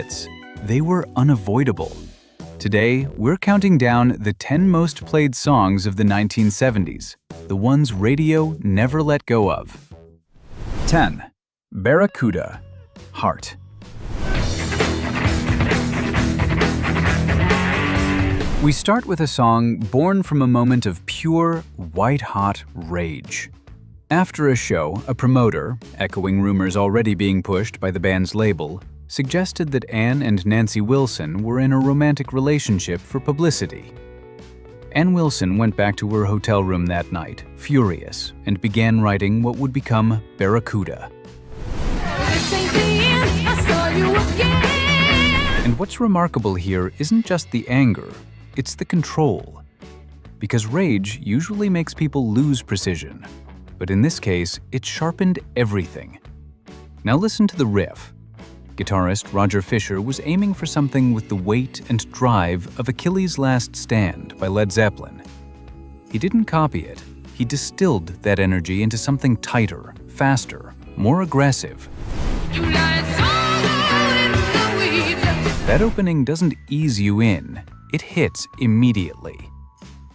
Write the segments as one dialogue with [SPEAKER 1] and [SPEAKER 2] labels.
[SPEAKER 1] hits. They were unavoidable. Today, we're counting down the 10 most played songs of the 1970s, the ones radio never let go of. 10. Barracuda, Heart. We start with a song born from a moment of pure, white-hot rage. After a show, a promoter, echoing rumors already being pushed by the band's label, suggested that Ann and Nancy Wilson were in a romantic relationship for publicity. Ann Wilson went back to her hotel room that night, furious, and began writing what would become Barracuda. And what's remarkable here isn't just the anger, it's the control. Because rage usually makes people lose precision, but in this case, it sharpened everything. Now listen to the riff. Guitarist Roger Fisher was aiming for something with the weight and drive of Achilles' Last Stand by Led Zeppelin. He didn't copy it, he distilled that energy into something tighter, faster, more aggressive. That opening doesn't ease you in, it hits immediately.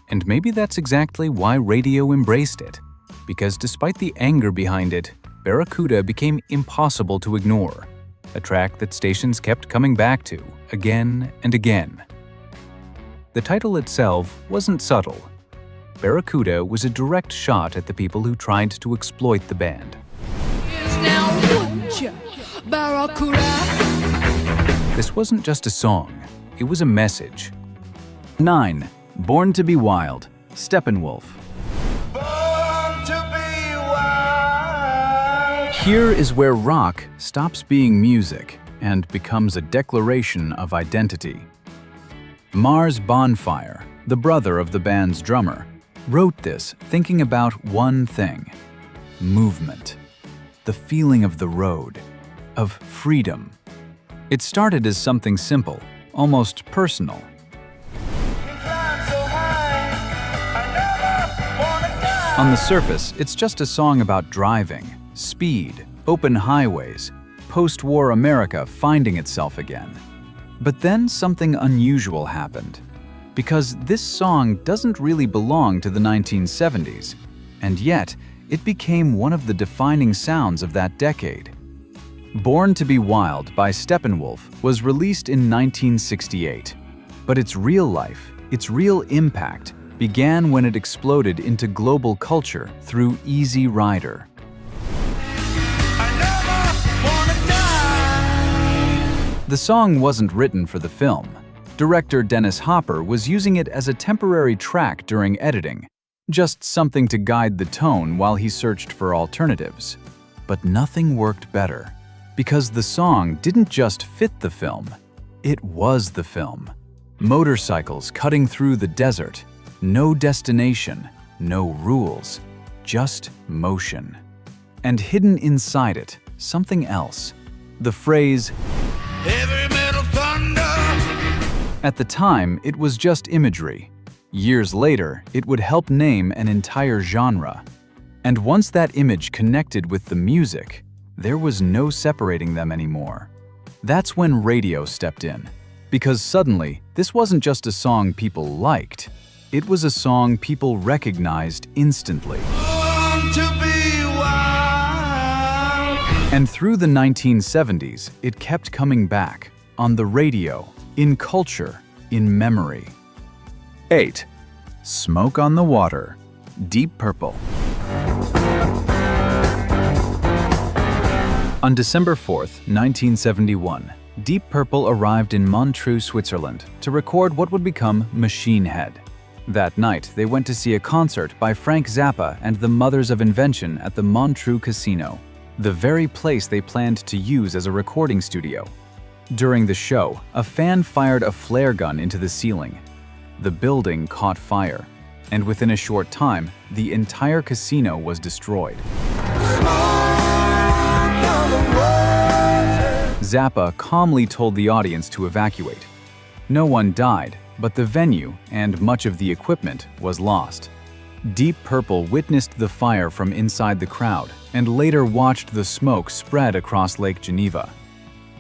[SPEAKER 1] And maybe that's exactly why radio embraced it, because despite the anger behind it, Barracuda became impossible to ignore. A track that stations kept coming back to, again and again. The title itself wasn't subtle. Barracuda was a direct shot at the people who tried to exploit the band. This wasn't just a song, it was a message. 9. Born to be Wild, Steppenwolf. Here is where rock stops being music and becomes a declaration of identity. Mars Bonfire, the brother of the band's drummer, wrote this thinking about one thing: movement, the feeling of the road, of freedom. It started as something simple, almost personal. On the surface, it's just a song about driving, speed, open highways, post-war America finding itself again. But then something unusual happened. Because this song doesn't really belong to the 1970s, and yet it became one of the defining sounds of that decade. Born to be Wild by Steppenwolf was released in 1968, but its real life, its real impact, began when it exploded into global culture through Easy Rider. The song wasn't written for the film. Director Dennis Hopper was using it as a temporary track during editing, just something to guide the tone while he searched for alternatives. But nothing worked better, because the song didn't just fit the film, it was the film. Motorcycles cutting through the desert, no destination, no rules, just motion. And hidden inside it, something else. The phrase, "Heavy metal thunder." At the time, it was just imagery. Years later, it would help name an entire genre. And once that image connected with the music, there was no separating them anymore. That's when radio stepped in. Because suddenly, this wasn't just a song people liked. It was a song people recognized instantly. And through the 1970s, it kept coming back, on the radio, in culture, in memory. 8. Smoke on the Water, Deep Purple. On December 4th, 1971, Deep Purple arrived in Montreux, Switzerland, to record what would become Machine Head. That night, they went to see a concert by Frank Zappa and the Mothers of Invention at the Montreux Casino, the very place they planned to use as a recording studio. During the show, a fan fired a flare gun into the ceiling. The building caught fire, and within a short time, the entire casino was destroyed. Zappa calmly told the audience to evacuate. No one died, but the venue and much of the equipment was lost. Deep Purple witnessed the fire from inside the crowd and later watched the smoke spread across Lake Geneva.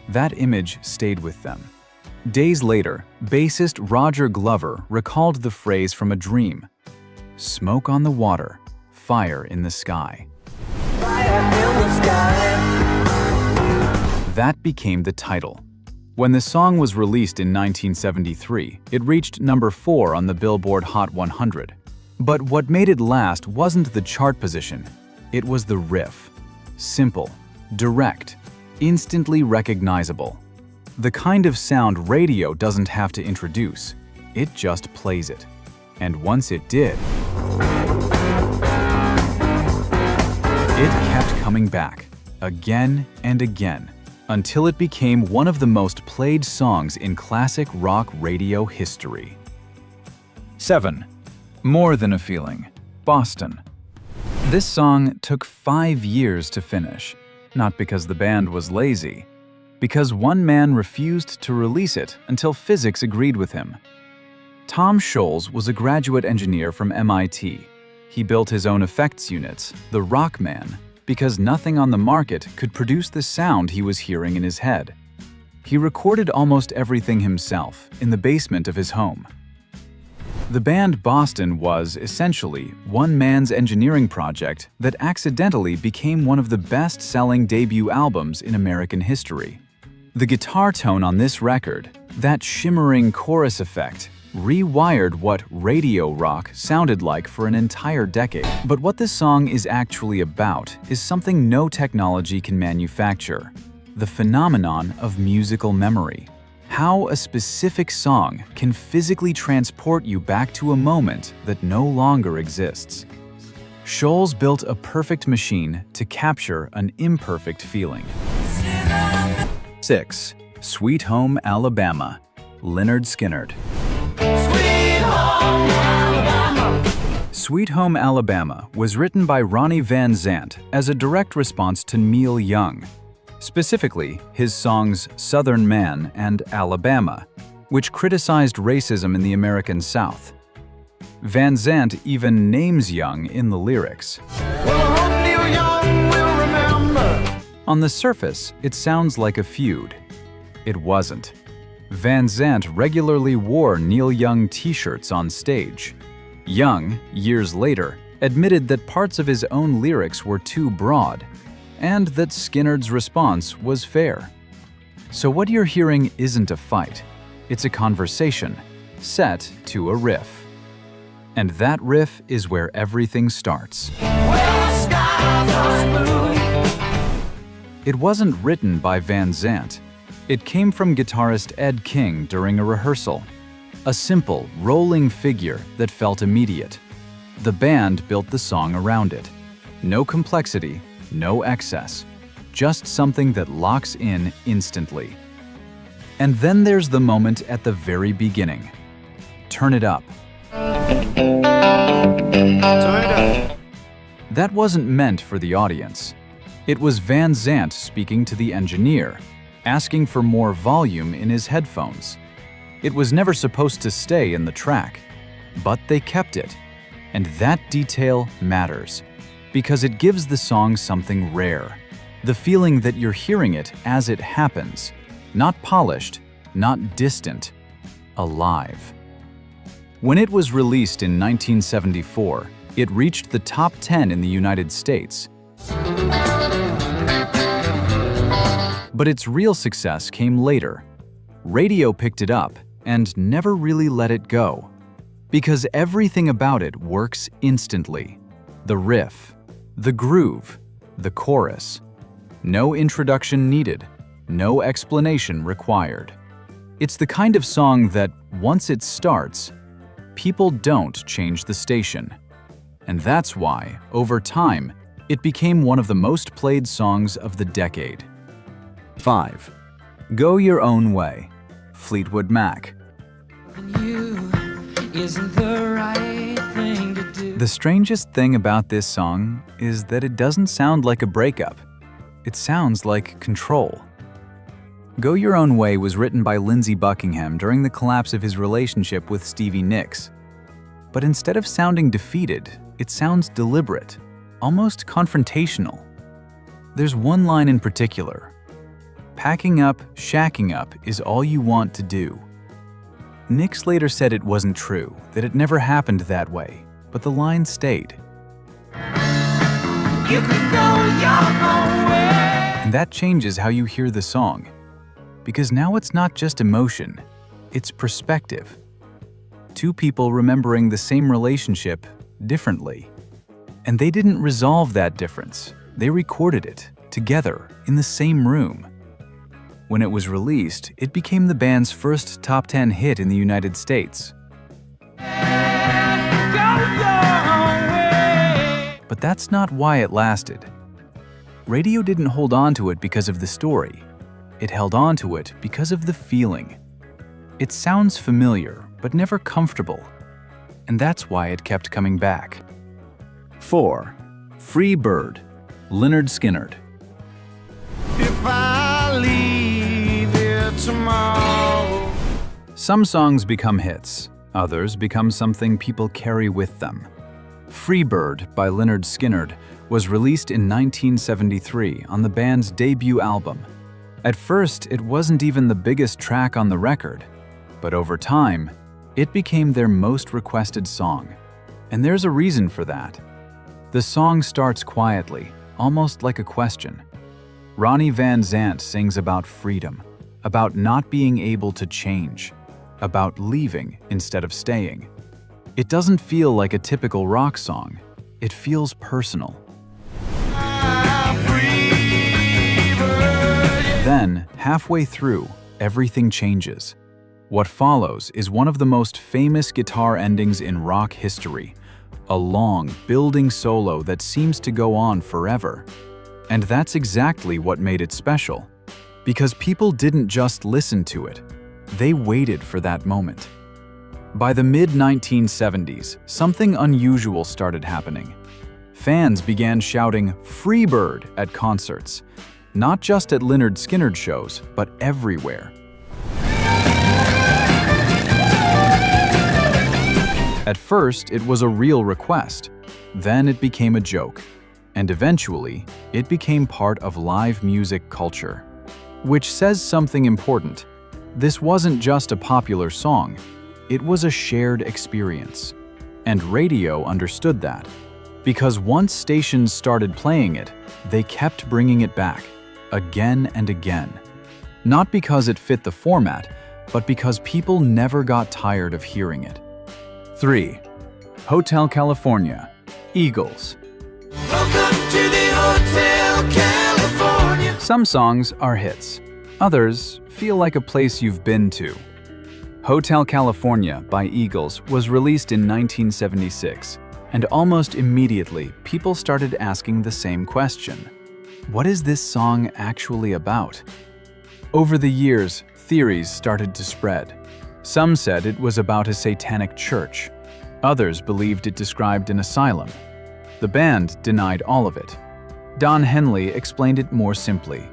[SPEAKER 1] That image stayed with them. Days later, bassist Roger Glover recalled the phrase from a dream: "Smoke on the water, fire in the sky." That became the title. When the song was released in 1973, it reached number 4 on the Billboard Hot 100. But what made it last wasn't the chart position, it was the riff. Simple, direct, instantly recognizable. The kind of sound radio doesn't have to introduce, it just plays it. And once it did, it kept coming back, again and again, until it became one of the most played songs in classic rock radio history. 7. More Than a Feeling, Boston. This song took 5 years to finish, not because the band was lazy, because one man refused to release it until physics agreed with him. Tom Scholz was a graduate engineer from MIT. He built his own effects units, the Rockman, because nothing on the market could produce the sound he was hearing in his head. He recorded almost everything himself in the basement of his home. The band Boston was, essentially, one man's engineering project that accidentally became one of the best-selling debut albums in American history. The guitar tone on this record, that shimmering chorus effect, rewired what radio rock sounded like for an entire decade. But what this song is actually about is something no technology can manufacture: the phenomenon of musical memory. How a specific song can physically transport you back to a moment that no longer exists. Scholz built a perfect machine to capture an imperfect feeling. 6. Sweet Home Alabama, Lynyrd Skynyrd. Sweet Home Alabama was written by Ronnie Van Zant as a direct response to Neil Young, specifically his songs Southern Man and Alabama, which criticized racism in the American South. Van Zant even names Young in the lyrics. Well, I hope Neil Young will remember. On the surface, it sounds like a feud. It wasn't. Van Zant regularly wore Neil Young t-shirts on stage. Young, years later, admitted that parts of his own lyrics were too broad, and that Skynyrd's response was fair. So what you're hearing isn't a fight, it's a conversation, set to a riff. And that riff is where everything starts. It wasn't written by Van Zant. It came from guitarist Ed King during a rehearsal. A simple, rolling figure that felt immediate. The band built the song around it. No complexity, no excess, just something that locks in instantly. And then there's the moment at the very beginning. Turn it up. That wasn't meant for the audience. It was Van Zant speaking to the engineer, asking for more volume in his headphones. It was never supposed to stay in the track, but they kept it. And that detail matters, because it gives the song something rare. The feeling that you're hearing it as it happens, not polished, not distant, alive. When it was released in 1974, it reached the top 10 in the United States. But its real success came later. Radio picked it up and never really let it go. Because everything about it works instantly. The riff, the groove, the chorus. No introduction needed, no explanation required. It's the kind of song that, once it starts, people don't change the station. And that's why, over time, it became one of the most played songs of the decade. 5. Go Your Own Way, Fleetwood Mac. The strangest thing about this song is that it doesn't sound like a breakup. It sounds like control. Go Your Own Way was written by Lindsey Buckingham during the collapse of his relationship with Stevie Nicks. But instead of sounding defeated, it sounds deliberate, almost confrontational. There's one line in particular. Packing up, shacking up is all you want to do. Nix later said it wasn't true, that it never happened that way, but the line stayed. You can go your own way. And that changes how you hear the song, because now it's not just emotion, it's perspective. Two people remembering the same relationship differently. And they didn't resolve that difference, they recorded it together in the same room. When it was released, it became the band's first top 10 hit in the United States. But that's not why it lasted. Radio didn't hold on to it because of the story. It held on to it because of the feeling. It sounds familiar, but never comfortable. And that's why it kept coming back. 4. Free Bird, Lynyrd Skynyrd.
[SPEAKER 2] If I leave here tomorrow.
[SPEAKER 1] Some songs become hits, others become something people carry with them. Free Bird by Lynyrd Skynyrd was released in 1973 on the band's debut album. At first, it wasn't even the biggest track on the record, but over time, it became their most requested song. And there's a reason for that. The song starts quietly, almost like a question. Ronnie Van Zant sings about freedom, about not being able to change, about leaving instead of staying. It doesn't feel like a typical rock song. It feels personal. Then, halfway through, everything changes. What follows is one of the most famous guitar endings in rock history, a long, building solo that seems to go on forever. And that's exactly what made it special. Because people didn't just listen to it, they waited for that moment. By the mid-1970s, something unusual started happening. Fans began shouting "Free Bird" at concerts, not just at Lynyrd Skynyrd shows, but everywhere. At first, it was a real request. Then it became a joke. And eventually, it became part of live music culture. Which says something important. This wasn't just a popular song. It was a shared experience. And radio understood that. Because once stations started playing it, they kept bringing it back, again and again. Not because it fit the format, but because people never got tired of hearing it. 3. Hotel California, Eagles.
[SPEAKER 2] Welcome to the Hotel California.
[SPEAKER 1] Some songs are hits. Others feel like a place you've been to. Hotel California by Eagles was released in 1976, and almost immediately people started asking the same question. What is this song actually about? Over the years, theories started to spread. Some said it was about a satanic church. Others believed it described an asylum. The band denied all of it. Don Henley explained it more simply.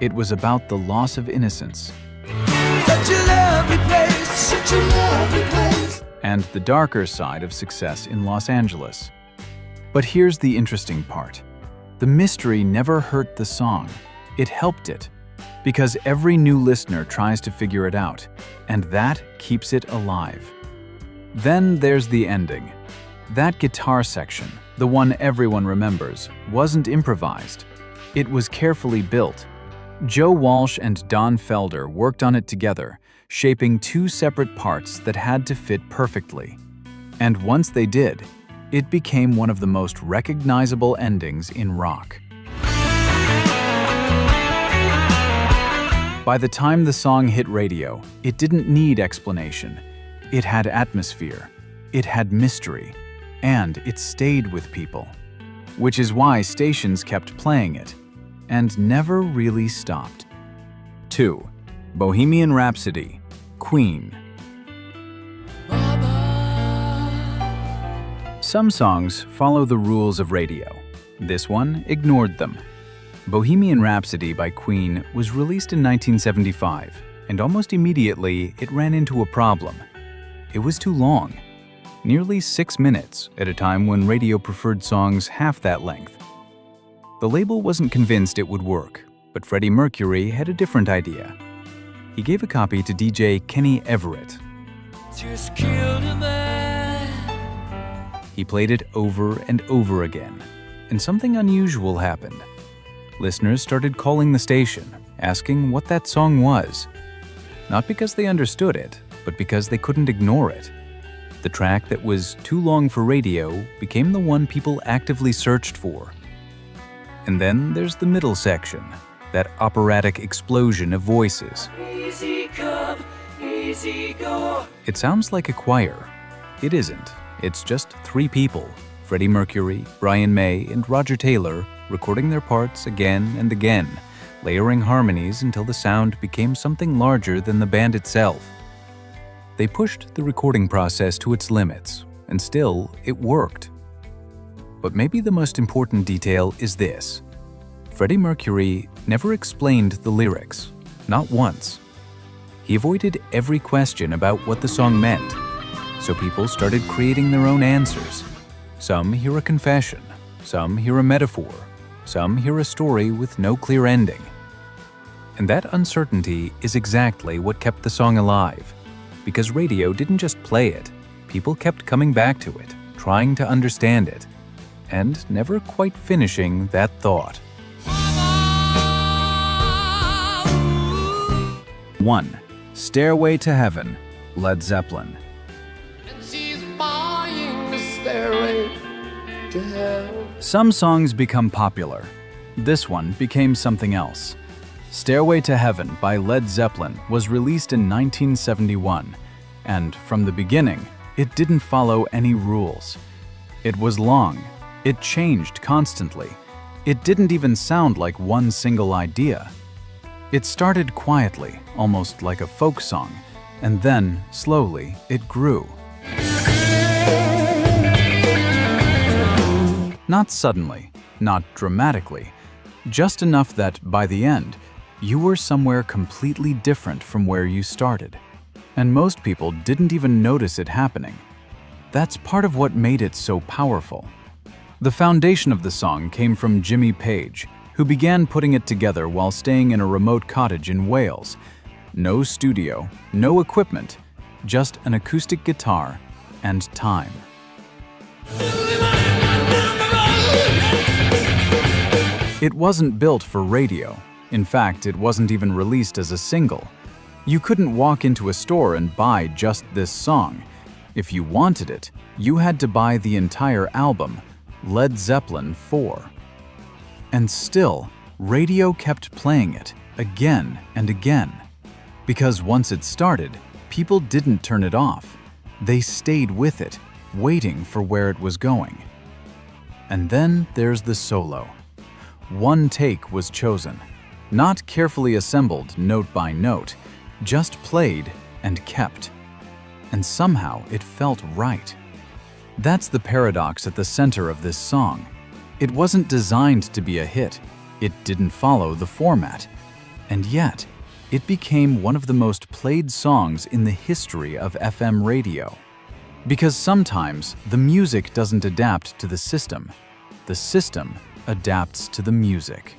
[SPEAKER 1] It was about the loss of innocence.
[SPEAKER 2] Such a lovely place, such a lovely place.
[SPEAKER 1] And the darker side of success in Los Angeles. But here's the interesting part. The mystery never hurt the song. It helped it. Because every new listener tries to figure it out, and that keeps it alive. Then there's the ending. That guitar section, the one everyone remembers, wasn't improvised. It was carefully built. Joe Walsh and Don Felder worked on it together, shaping two separate parts that had to fit perfectly. And once they did, it became one of the most recognizable endings in rock. By the time the song hit radio, it didn't need explanation. It had atmosphere, it had mystery, and it stayed with people. Which is why stations kept playing it, and never really stopped. 2. Bohemian Rhapsody, Queen. Some songs follow the rules of radio. This one ignored them. Bohemian Rhapsody by Queen was released in 1975, and almost immediately it ran into a problem. It was too long, nearly 6 minutes at a time when radio preferred songs half that length. The label wasn't convinced it would work, But Freddie Mercury had a different idea. He gave a copy to DJ Kenny Everett.
[SPEAKER 2] Just killed a man.
[SPEAKER 1] He played it over and over again, and something unusual happened. Listeners started calling the station, asking what that song was. Not because they understood it, but because they couldn't ignore it. The track that was too long for radio became the one people actively searched for. And then there's the middle section, that operatic explosion of voices.
[SPEAKER 2] Easy come, easy go.
[SPEAKER 1] It sounds like a choir. It isn't. It's just three people, Freddie Mercury, Brian May, and Roger Taylor, recording their parts again and again, layering harmonies until the sound became something larger than the band itself. They pushed the recording process to its limits, and still, it worked. But maybe the most important detail is this. Freddie Mercury never explained the lyrics, not once. He avoided every question about what the song meant, so people started creating their own answers. Some hear a confession, some hear a metaphor, some hear a story with no clear ending. And that uncertainty is exactly what kept the song alive, because radio didn't just play it, people kept coming back to it, trying to understand it, and never quite finishing that thought. 1. Stairway to Heaven, Led Zeppelin.
[SPEAKER 2] She's buying the stairway to hell.
[SPEAKER 1] Some songs become popular. This one became something else. Stairway to Heaven by Led Zeppelin was released in 1971, and from the beginning, it didn't follow any rules. It was long. It changed constantly. It didn't even sound like one single idea. It started quietly, almost like a folk song, and then, slowly, it grew. Not suddenly, not dramatically, just enough that, by the end, you were somewhere completely different from where you started. And most people didn't even notice it happening. That's part of what made it so powerful. The foundation of the song came from Jimmy Page, who began putting it together while staying in a remote cottage in Wales. No studio, no equipment, just an acoustic guitar and time. It wasn't built for radio. In fact, it wasn't even released as a single. You couldn't walk into a store and buy just this song. If you wanted it, you had to buy the entire album, Led Zeppelin 4. And still, radio kept playing it again and again. Because once it started, people didn't turn it off. They stayed with it, waiting for where it was going. And then there's the solo. One take was chosen, not carefully assembled note by note, just played and kept. And somehow it felt right. That's the paradox at the center of this song. It wasn't designed to be a hit. It didn't follow the format. And yet, it became one of the most played songs in the history of FM radio. Because sometimes the music doesn't adapt to the system adapts to the music.